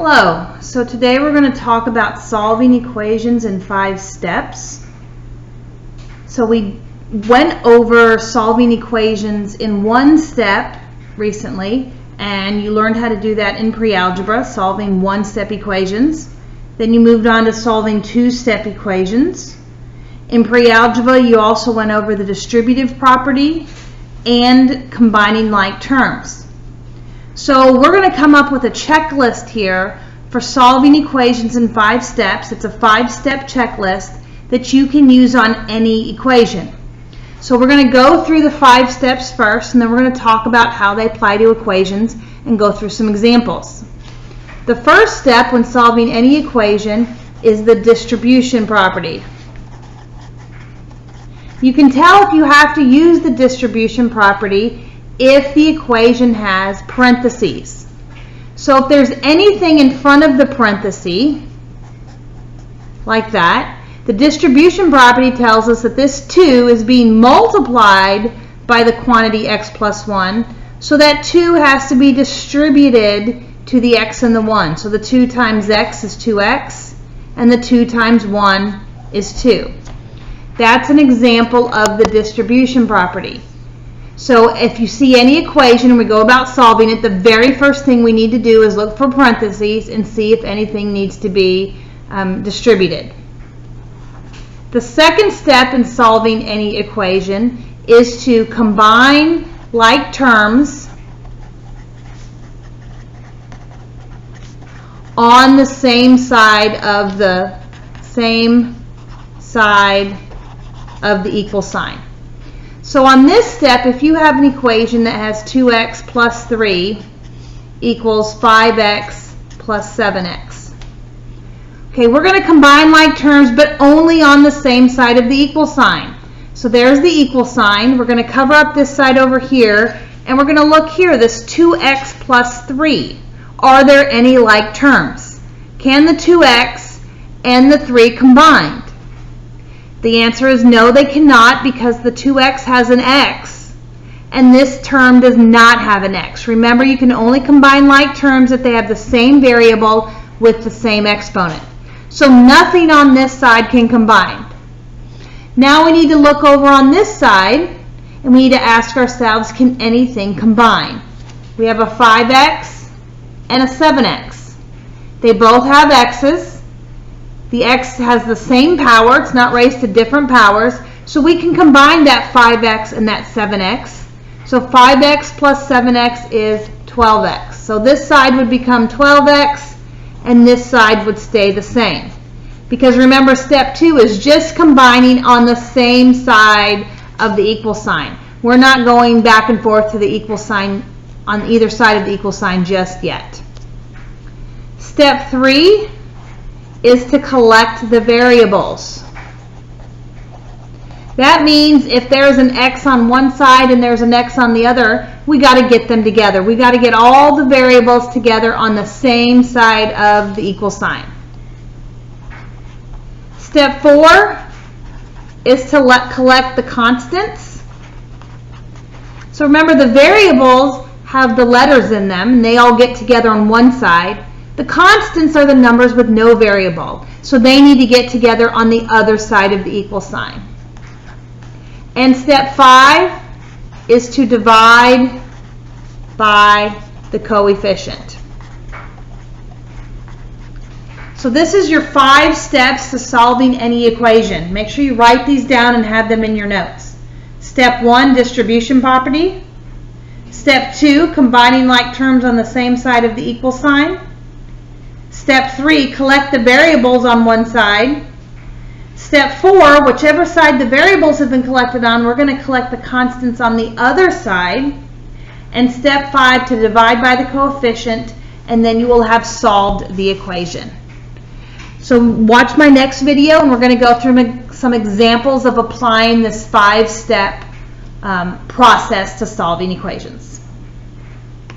Hello, so today we're going to talk about solving equations in 5 steps. So we went over solving equations in 1 step recently, and you learned how to do that in pre-algebra, solving 1-step equations. Then you moved on to solving 2-step equations. In pre-algebra, you also went over the distributive property and combining like terms. So we're going to come up with a checklist here for solving equations in 5 steps. It's a 5-step checklist that you can use on any equation. So we're going to go through the 5 steps first, and then we're going to talk about how they apply to equations and go through some examples. The first step when solving any equation is the distribution property. You can tell if you have to use the distribution property if the equation has parentheses. So if there's anything in front of the parenthesis, like that, the distribution property tells us that this 2 is being multiplied by the quantity x plus 1, so that 2 has to be distributed to the x and the 1. So the 2 times x is 2x, and the 2 times 1 is 2. That's an example of the distribution property. So if you see any equation and we go about solving it, the very first thing we need to do is look for parentheses and see if anything needs to be distributed. The second step in solving any equation is to combine like terms on the same side of the equal sign. So on this step, if you have an equation that has 2x plus 3 equals 5x plus 7x. Okay, we're going to combine like terms, but only on the same side of the equal sign. So there's the equal sign. We're going to cover up this side over here, and we're going to look here, this 2x plus 3. Are there any like terms? Can the 2x and the 3 combine? The answer is no, they cannot, because the 2x has an x, and this term does not have an x. Remember, you can only combine like terms if they have the same variable with the same exponent. So nothing on this side can combine. Now we need to look over on this side, and we need to ask ourselves, can anything combine? We have a 5x and a 7x. They both have x's. The x has the same power, it's not raised to different powers, so we can combine that 5x and that 7x. So 5x plus 7x is 12x. So this side would become 12x, and this side would stay the same. Because remember, step 2 is just combining on the same side of the equal sign. We're not going back and forth to the equal sign on either side of the equal sign just yet. Step 3 is to collect the variables. That means if there's an x on one side and there's an x on the other, we got to get them together. We got to get all the variables together on the same side of the equal sign. Step 4 is to collect the constants. So remember, the variables have the letters in them, and they all get together on one side. The constants are the numbers with no variable, so they need to get together on the other side of the equal sign. And step 5 is to divide by the coefficient. So this is your 5 steps to solving any equation. Make sure you write these down and have them in your notes. Step 1, distribution property. Step 2, combining like terms on the same side of the equal sign. Step 3, collect the variables on one side. Step 4, whichever side the variables have been collected on, we're going to collect the constants on the other side. And step 5, to divide by the coefficient, and then you will have solved the equation. So watch my next video, and we're going to go through some examples of applying this 5-step process to solving equations.